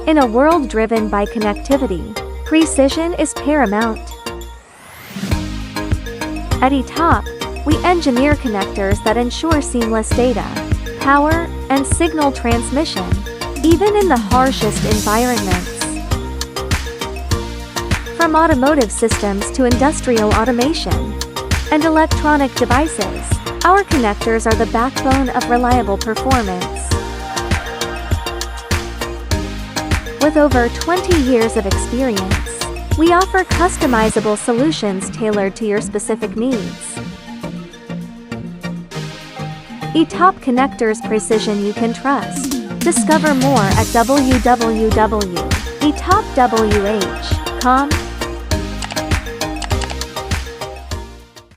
In a world driven by connectivity, precision is paramount. At ETOP, we engineer connectors that ensure seamless data, power, and signal transmission, even in the harshest environments. From automotive systems to industrial automation and electronic devices, our connectors are the backbone of reliable performance. With over 20 years of experience, we offer customizable solutions tailored to your specific needs. ETOP connectors, precision you can trust. Discover more at www.etopwh.com.